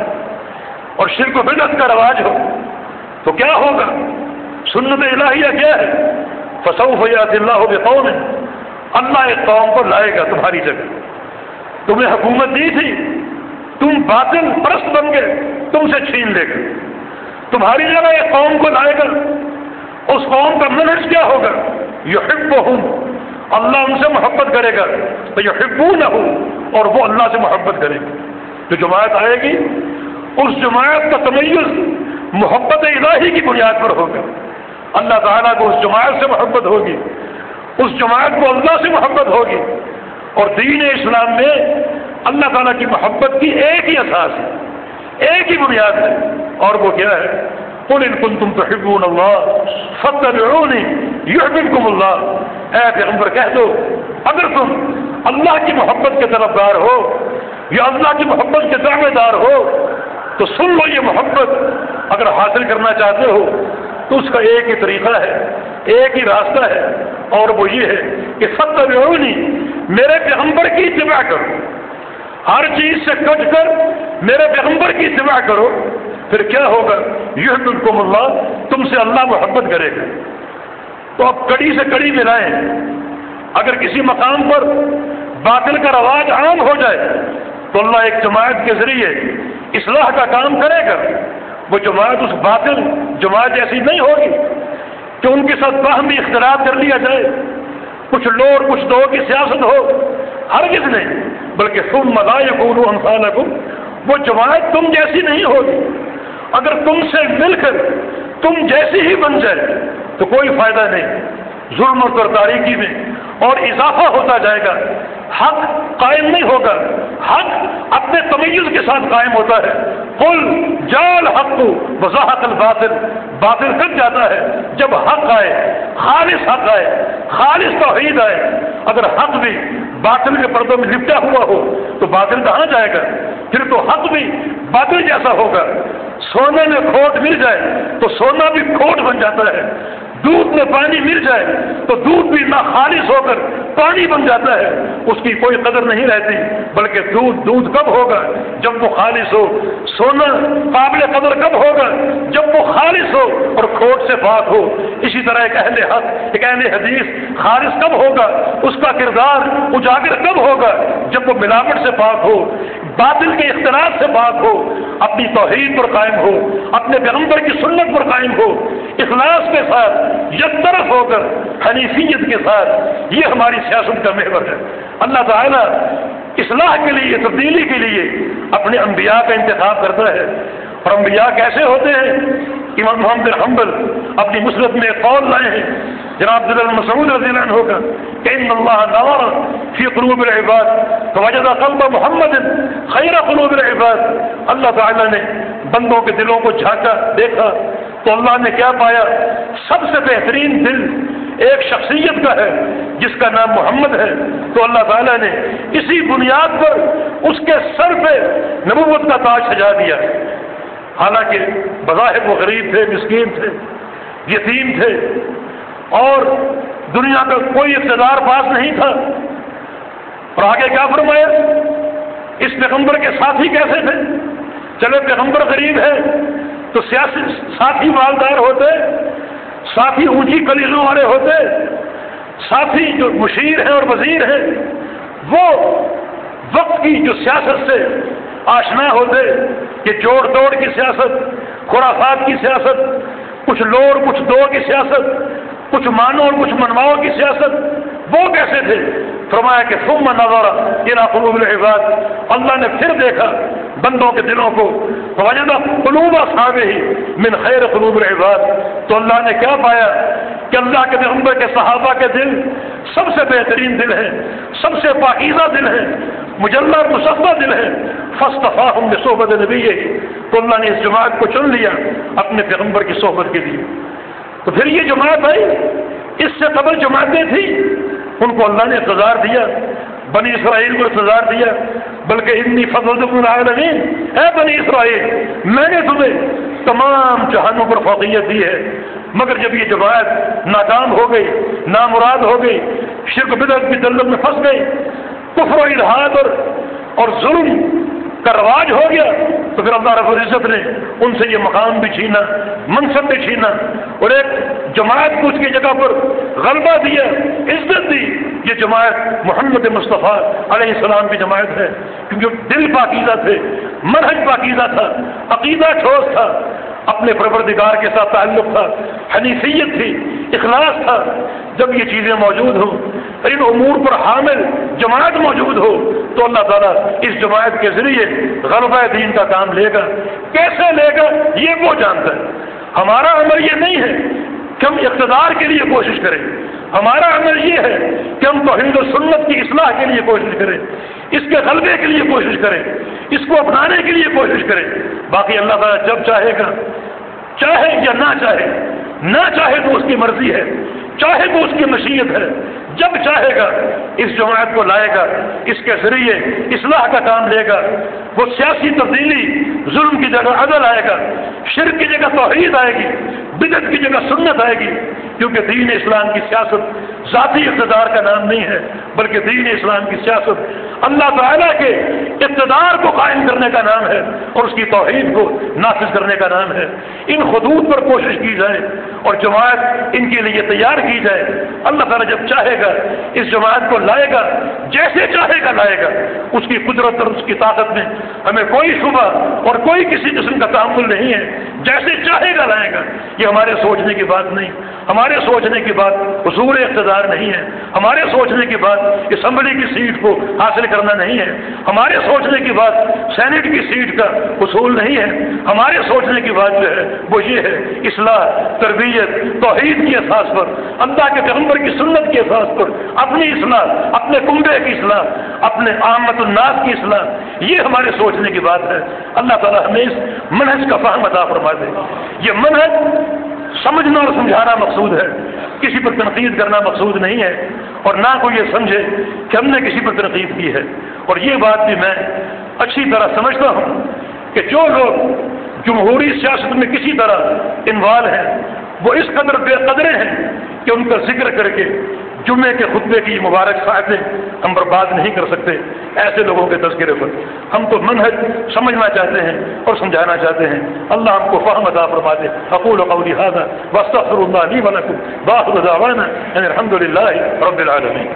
اور شرک و بدعت کا رواج ہو، تو کیا ہوگا؟ سنت الہیہ کیا ہے؟ فسوف یأتی اللہ بقوم، اللہ ایک قوم کو لائے گا تمہاری جگہ۔ تمہیں حکومت دی تھی، تم باطل پرست بن گئے، تم سے چھین لے گا، تمہاری جگہ ایک قوم کو لائے گا۔ اس قوم کا منہج کیا ہوگا؟ یحبہم، اللہ ان سے محبت کرے گا، تو یحبونہ، اور وہ اللہ سے محبت کرے گا۔ جو جماعت آئے گی اس جماعت کا تمیز محبت الہی کی بنیاد پر ہوگا۔ اللہ تعالیٰ کو اس جماعت سے محبت ہوگی، اس جماعت کو اللہ سے محبت ہوگی، اور دین اسلام میں اللہ تعالیٰ کی محبت کی ایک ہی اساس ہے، ایک ہی بنیاد ہے، اور وہ کیا ہے؟ قل ان کنتم تحبون اللہ فاتبعونی یحببکم اللہ۔ اے پیغمبر کہہ دو، اگر تم اللہ کی محبت کے طلبگار ہو یا اللہ کی محبت کے دعوے دار ہو تو سن لو، یہ محبت اگر حاصل کرنا چاہتے ہو تو اس کا ایک ہی طریقہ ہے، ایک ہی راستہ ہے، اور وہ یہ ہے کہ فاتبعونی، میرے پیغمبر کی اتباع کرو، ہر چیز سے کٹ کر میرے پیغمبر کی اتباع کرو، پھر کیا ہوگا؟ یحببکم اللہ، تم سے اللہ محبت کرے گا۔ تو اب کڑی سے کڑی ملائیں، اگر کسی مقام پر باطل کا رواج عام ہو جائے تو اللہ ایک جماعت کے ذریعے اصلاح کا کام کرے گا۔ وہ جماعت اس باطل جماعت جیسی نہیں ہوگی کہ ان کے ساتھ باہمی اختلاف کر لیا جائے، کچھ لو اور کچھ دو کی سیاست ہو، ہرگز نہیں، بلکہ ثم لا یکونوا امثالکم، وہ جماعت تم جیسی نہیں ہوگی۔ اگر تم سے مل کر تم جیسی ہی بن جائے تو کوئی فائدہ نہیں، ظلمت اور تاریکی میں اور اضافہ ہوتا جائے گا، حق قائم نہیں ہوگا، حق اپنے تمیز کے ساتھ قائم ہوتا ہے۔ قل جاء الحق وزهق الباطل، باطل کٹ جاتا ہے جب حق آئے، خالص حق آئے، خالص توحید آئے۔ اگر حق بھی باطل کے پردوں میں لپٹا ہوا ہو تو باطل کہاں جائے گا؟ پھر تو حق بھی باطل جیسا ہوگا۔ سونے میں کھوٹ مل جائے تو سونا بھی کھوٹ بن جاتا ہے، دودھ میں پانی مل جائے تو دودھ بھی نہ خالص ہو کر پانی بن جاتا ہے، اس کی کوئی قدر نہیں رہتی، بلکہ دودھ کب ہوگا؟ جب وہ خالص ہو۔ سونا قابل قدر کب ہوگا؟ جب وہ خالص ہو اور کھوٹ سے پاک ہو۔ اسی طرح ایک اہل حق، ایک اہل حدیث خالص کب ہوگا؟ اس کا کردار اجاگر کب ہوگا؟ جب وہ ملاوٹ سے پاک ہو، باطل کے اختلاط سے پاک ہو، اپنی توحید پر قائم ہو، اپنے پیغمبر کی سنت پر قائم ہو، اخلاص کے ساتھ یک طرف ہو کر حنیفیت کے ساتھ۔ یہ ہماری سیاست کا محور ہے۔ اللہ تعالیٰ اصلاح کے لیے، تبدیلی کے لیے اپنے انبیاء کا انتخاب کرتا ہے، اور انبیاء کیسے ہوتے ہیں؟ امام محمد بن حنبل اپنی مسند میں قول لائے ہیں جناب عبداللہ بن مسعود رضی اللہ عنہ کا کہ ان اللہ نظر فی قلوب العباد فوجد قلب محمد خیر قلوب العباد۔ اللہ تعالیٰ نے بندوں کے دلوں کو جھانکا، دیکھا تو اللہ نے کیا پایا؟ سب سے بہترین دل ایک شخصیت کا ہے جس کا نام محمد ہے، تو اللہ تعالیٰ نے اسی بنیاد پر اس کے سر پہ نبوت کا تاج سجا دیا۔ حالانکہ بظاہر وہ غریب تھے، مسکین تھے، یتیم تھے، اور دنیا کا کوئی اقتدار پاس نہیں تھا۔ اور آگے کیا فرمایا؟ اس پیغمبر کے ساتھی کیسے تھے؟ چلو پیغمبر غریب ہے تو سیاسی ساتھی مالدار ہوتے، ساتھی اونچی کلیزوں والے ہوتے، ساتھی جو مشیر ہیں اور وزیر ہیں وہ وقت کی جو سیاست سے آشنا ہوتے، کہ جوڑ توڑ کی سیاست، خرافات کی سیاست، کچھ لوڑ کچھ دو کی سیاست، کچھ مانو اور کچھ منواؤ کی سیاست، وہ کیسے تھے؟ فرمایا کہ ثم نظر الى قلوب العباد، اللہ نے پھر دیکھا بندوں کے دلوں کو، فوجد قلوب اصحابہ من خیر قلوب العباد، تو اللہ نے کیا پایا کہ اللہ کے پیغمبر کے صحابہ کے دل سب سے بہترین دل ہے، سب سے پاکیزہ دل ہے، مجلہ اور مصفہ دل ہے۔ فاصطفاہم لصحبۃ نبیہ، تو اللہ نے اس جماعت کو چن لیا اپنے پیغمبر کی صحبت کے لیے۔ تو پھر یہ جماعت آئی، اس سے قبل جماعتیں تھیں، ان کو اللہ نے اقتدار دیا، بنی اسرائیل کو اقتدار دیا، بلکہ انی فضلتکم العالمین، اے بنی اسرائیل میں نے تمہیں تمام جہانوں پر فوقیت دی ہے۔ مگر جب یہ جماعت ناکام ہو گئی، نامراد ہو گئی، شرک بدعت کی دلدل میں پھنس گئی، کفر و الحاد اور ظلم کا رواج ہو گیا، تو پھر اللہ رب العزت نے ان سے یہ مقام بھی چھینا، منصب بھی چھینا، اور ایک جماعت کو اس کی جگہ پر غلبہ دیا، عزت دی۔ یہ جماعت محمد مصطفیٰ علیہ السلام کی جماعت ہے، کیونکہ دل پاکیزہ تھے، منہج پاکیزہ تھا، عقیدہ ٹھوس تھا، اپنے پروردگار کے ساتھ تعلق تھا، حنیفیت تھی، اخلاص تھا۔ جب یہ چیزیں موجود ہوں، ان امور پر حامل جماعت موجود ہو، تو اللہ تعالیٰ اس جماعت کے ذریعے غلبہ دین کا کام لے گا۔ کیسے لے گا یہ وہ جانتا ہے۔ ہمارا عمل یہ نہیں ہے کہ ہم اقتدار کے لیے کوشش کریں، ہمارا عمل یہ ہے کہ ہم توحید و سنت کی اصلاح کے لیے کوشش کریں، اس کے غلبے کے لیے کوشش کریں، اس کو اپنانے کے لیے کوشش کریں۔ باقی اللہ تعالیٰ جب چاہے گا، چاہے یا نہ چاہے، نہ چاہے تو اس کی مرضی ہے، چاہے تو اس کی مشیت ہے، جب چاہے گا اس جماعت کو لائے گا، اس کے ذریعے اصلاح کا کام لے گا۔ وہ سیاسی تبدیلی، ظلم کی جگہ عدل آئے گا، شرک کی جگہ توحید آئے گی، بدعت کی جگہ سنت آئے گی، کیونکہ دین اسلام کی سیاست ذاتی اقتدار کا نام نہیں ہے، بلکہ دین اسلام کی سیاست اللہ تعالیٰ کے اقتدار کو قائم کرنے کا نام ہے اور اس کی توحید کو نافذ کرنے کا نام ہے۔ ان خطوط پر کوشش کی جائے اور جماعت ان کے لیے تیار کی جائے، اللہ تعالیٰ جب چاہے گا اس جماعت کو لائے گا، جیسے چاہے گا لائے گا۔ اس کی قدرت اور اس کی طاقت میں ہمیں کوئی شبہ اور کوئی کسی قسم کا تعامل نہیں ہے، جیسے چاہے گا لائے گا۔ یہ ہمارے سوچنے کی بات نہیں، ہمارے سوچنے کی بات حصول اقتدار نہیں ہے، ہمارے سوچنے کی بات اسمبلی کی سیٹ کو حاصل کرنا نہیں ہے، ہمارے سوچنے کی بات سینٹ کی سیٹ کا حصول نہیں ہے، ہمارے سوچنے کی بات جو ہے وہ یہ ہے اصلاح، تربیت، توحید کی اساس پر، اللہ کے پیغمبر کی سنت کی اساس پر اپنی اصلاح، اپنے کنبے کی اصلاح، اپنے عامت الناس کی اصلاح، یہ ہمارے سوچنے کی بات ہے۔ اللہ تعالیٰ ہمیں اس منہج کا فہم عطا فرما دے۔ یہ منہج سمجھنا اور سمجھانا مقصود ہے، کسی پر تنقید کرنا مقصود نہیں ہے، اور نہ کوئی یہ سمجھے کہ ہم نے کسی پر تنقید کی ہے۔ اور یہ بات بھی میں اچھی طرح سمجھتا ہوں کہ جو لوگ جمہوری سیاست میں کسی طرح انوالو ہیں وہ اس قدر بے قدرے ہیں کہ ان کا ذکر کر کے جمعے کے خطبے کی مبارک ساعتیں ہم برباد نہیں کر سکتے۔ ایسے لوگوں کے تذکرے پر ہم تو منہج سمجھنا چاہتے ہیں اور سمجھانا چاہتے ہیں۔ اللہ ہم کو فہم عطا فرما دے۔ اقول قولی ھذا واستغفر اللہ لی ولکم وآخر دعوانا ان الحمد للہ رب العالمین۔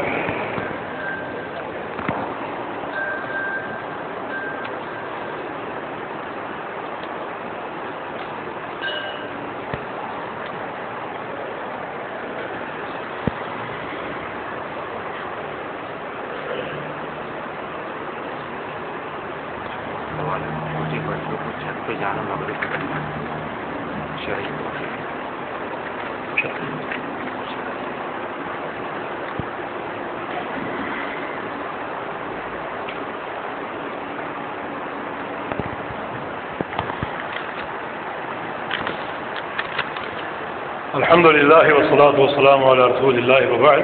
الحمدللہ والصلاۃ والسلام علی رسول اللہ وبعد۔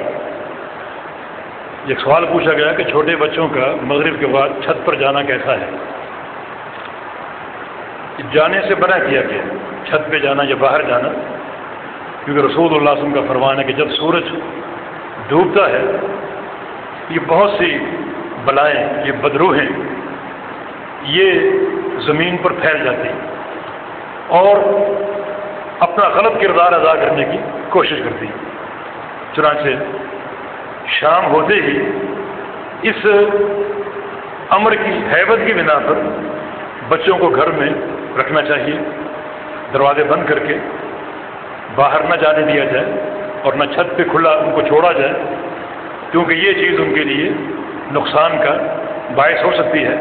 ایک سوال پوچھا گیا کہ چھوٹے بچوں کا مغرب کے بعد چھت پر جانا کیسا ہے؟ جانے سے منع کیا گیا، چھت پہ جانا یا باہر جانا، کیونکہ رسول اللہ صلی اللہ علیہ وسلم کا فرمان ہے کہ جب سورج ڈوبتا ہے یہ بہت سی بلائیں، یہ بدروہیں یہ زمین پر پھیل جاتی ہیں اور اپنا غلط کردار ادا کرنے کی کوشش کرتی ہیں۔ چنانچہ شام ہوتے ہی اس امر کی ہیبت کی بنا پر بچوں کو گھر میں رکھنا چاہیے، دروازے بند کر کے باہر نہ جانے دیا جائے اور نہ چھت پہ کھلا ان کو چھوڑا جائے، کیونکہ یہ چیز ان کے لیے نقصان کا باعث ہو سکتی ہے۔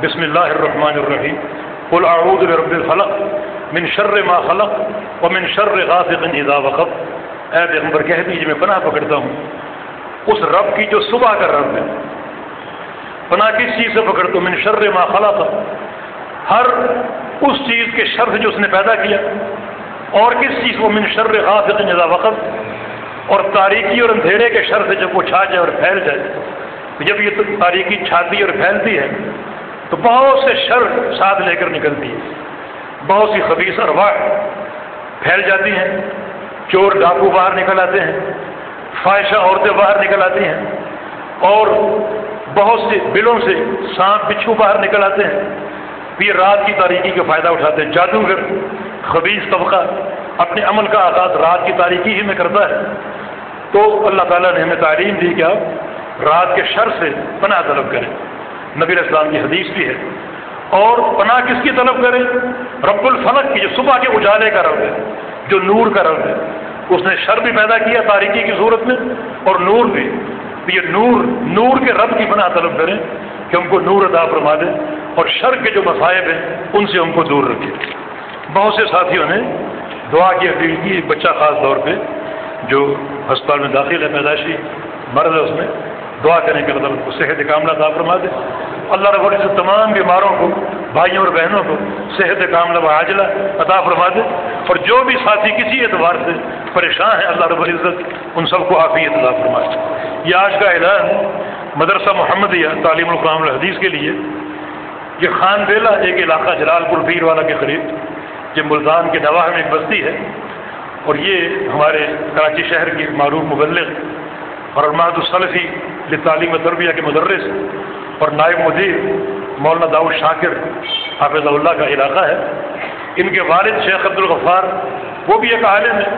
بسم اللہ الرحمن الرحیم، قل اعوذ برب الفلق من شر ما خلق ومن شر غاسق اذا وقب۔ اے پیغمبر کہہ دیجیے میں پناہ پکڑتا ہوں اس رب کی جو صبح کا رب ہے۔ پناہ کس چیز سے پکڑتا ہوں؟ من شر ما خلق، ہر اس چیز کے شر سے جو اس نے پیدا کیا، اور کس چیز کو؟ من شر غاسق اذا وقب، اور تاریکی اور اندھیرے کے شر سے جب وہ چھا جائے اور پھیل جائے۔ جب یہ تاریکی چھاتی اور پھیلتی ہے تو بہت سے شر ساتھ لے کر نکلتی ہے، بہت سی خبیث ارواح پھیل جاتی ہیں، چور ڈاکو باہر نکل آتے ہیں، فاحشہ عورتیں باہر نکل آتی ہیں، اور بہت سے بلوں سے سانپ بچھو باہر نکل آتے ہیں۔ یہ رات کی تاریکی کا فائدہ اٹھاتے ہیں۔ جادوگر خبیث طبقہ اپنے عمل کا آغاز رات کی تاریکی ہی میں کرتا ہے، تو اللہ تعالیٰ نے ہمیں تعلیم دی کہ آپ رات کے شر سے پناہ طلب کریں۔ نبی علیہ السلام کی حدیث بھی ہے۔ اور پناہ کس کی طلب کریں؟ رب الفلق کی، جو صبح کے اجالے کا رب ہے، جو نور کا رب ہے۔ اس نے شر بھی پیدا کیا تاریکی کی صورت میں اور نور بھی۔ یہ نور کے رب کی پناہ طلب کریں کہ ہم کو نور عطا فرما دے اور شر کے جو مصائب ہیں ان سے ہم کو دور رکھے۔ بہت سے ساتھیوں نے دعا کی اپیل کی، ایک بچہ خاص طور پہ جو ہسپتال میں داخل ہے، پیدائشی مرض ہے، اس میں دعا کریں کہ اللہ کو صحت کاملہ عطا فرما دے۔ اللہ رب العزت تمام بیماروں کو، بھائیوں اور بہنوں کو صحت کاملہ و عاجلہ عطا فرما دے، اور جو بھی ساتھی کسی اعتبار سے پریشان ہیں اللہ رب العزت ان سب کو عافیت عطا فرما دے۔ یہ آج کا اعلان مدرسہ محمدیہ تعلیم القرآن الحدیث کے لیے، یہ خان بیلہ ایک علاقہ جلال پور پیر والا کے قریب، یہ ملتان کے نواح میں ایک بستی ہے، اور یہ ہمارے کراچی شہر کے معروف مبلغ اور المعہد السلفی لتعلیم و تربیہ کے مدرس اور نائب مدیر مولانا داؤد شاکر حافظ اللہ کا علاقہ ہے۔ ان کے والد شیخ عبدالغفار وہ بھی ایک عالم ہے،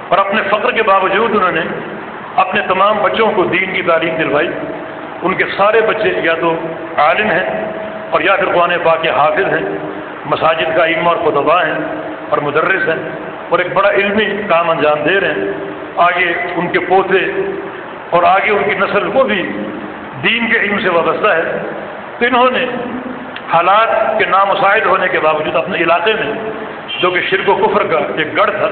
اور اپنے فقر کے باوجود انہوں نے اپنے تمام بچوں کو دین کی تعلیم دلوائی۔ ان کے سارے بچے یا تو عالم ہیں اور یا پھر قرآن پاک کے حافظ ہیں، مساجد کا امام اور خطباء ہیں اور مدرس ہیں، اور ایک بڑا علمی کام انجام دے رہے ہیں۔ آگے ان کے پوتے اور آگے ان کی نسل کو بھی دین کے علم سے وابستہ ہے۔ تو انہوں نے حالات کے نامساعد ہونے کے باوجود اپنے علاقے میں، جو کہ شرک و کفر کا ایک گڑھ تھا،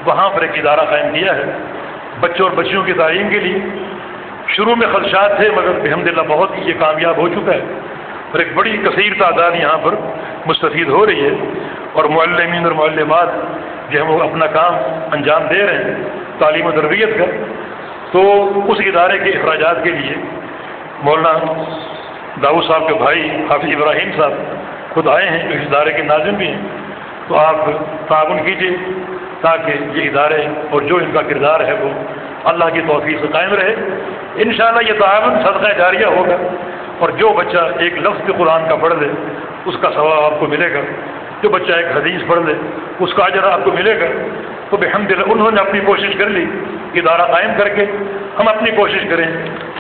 وہاں پر ایک ادارہ قائم کیا ہے بچوں اور بچیوں کی تعلیم کے لیے۔ شروع میں خدشات تھے، مگر الحمدللہ بہت یہ کامیاب ہو چکا ہے، اور ایک بڑی کثیر تعداد یہاں پر مستفید ہو رہی ہے، اور معلمین اور معلمات جو ہیں وہ اپنا کام انجام دے رہے ہیں تعلیم و تربیت کا۔ تو اس ادارے کے اخراجات کے لیے مولانا داؤد صاحب کے بھائی حافظ ابراہیم صاحب خود آئے ہیں، جو اس ادارے کے ناظم بھی ہیں۔ تو آپ تعاون کیجیے تاکہ یہ ادارے اور جو ان کا کردار ہے وہ اللہ کی توفیق سے قائم رہے۔ انشاءاللہ یہ تعاون صدقہ جاریہ ہوگا، اور جو بچہ ایک لفظ بھی قرآن کا پڑھ لے اس کا ثواب آپ کو ملے گا، جو بچہ ایک حدیث پڑھ لے اس کا اجر آپ کو ملے گا۔ تو بحمدللہ انہوں نے اپنی کوشش کر لی ادارہ قائم کر کے، ہم اپنی کوشش کریں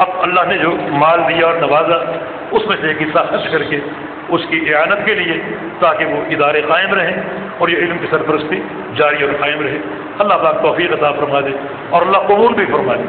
اب اللہ نے جو مال دیا اور نوازا اس میں سے ایک حصہ خرچ کر کے اس کی اعانت کے لیے، تاکہ وہ ادارے قائم رہیں اور یہ علم کی سرپرستی جاری اور قائم رہے۔ اللہ پاک توفیق عطا فرما دے اور اللہ قبول بھی فرما دے۔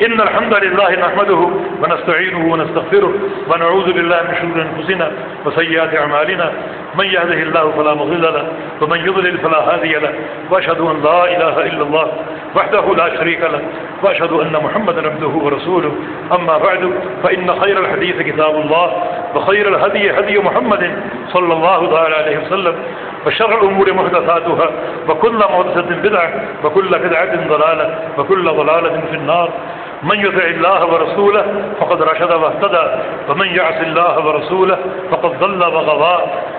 ان الحمد للہ نحمده ونستعینه ونستغفره ونعوذ باللہ من شرور انفسنا وسیئات اعمالنا من يهده الله فلا مضل له ومن يضلل فلا هادي له وأشهد أن لا إله إلا الله وحده لا شريك له وأشهد أن محمدا عبده ورسوله. أما بعد فإن خير الحديث كتاب الله وخير الهدي هدي محمد صلى الله تعالى عليه وسلم وشر الأمور محدثاتها وكل محدثة بدعة وكل بدعة ضلالة وكل ضلالة في النار. من يطع الله ورسوله فقد رشد واهتدى ومن يعص الله ورسوله فقد ضل وغوى.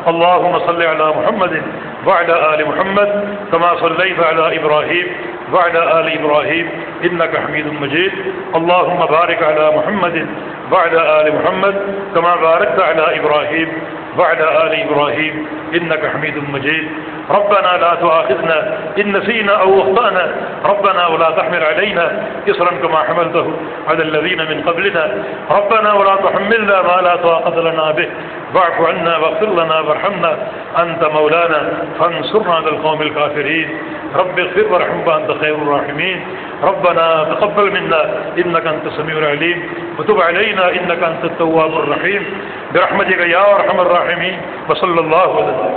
اللهم صل على محمد وعلى آل محمد كما صليت على إبراهيم وعلى آل إبراهيم إنك حميد مجيد. اللهم بارك على محمد وعلى آل محمد كما باركت على إبراهيم وعلى آل إبراهيم إنك حميد مجيد. ربنا لا تؤاخذنا إن نسينا أو أخطأنا ربنا ولا تحمل علينا إصرا كما حملته على الذين من قبلنا ربنا ولا تحملنا ما لا طاقة لنا به واعف عنا واغفر لنا وارحمنا أنت مولانا فانصرنا على القوم الكافرين. رب اغفر وارحم وأنت خير الراحمين. ربنا تقبل منا إنك أنت السميع العليم وتب علينا إنك أنت التواب الرحيم برحمتك يا أرحم الراحمين. وصلى الله وسلم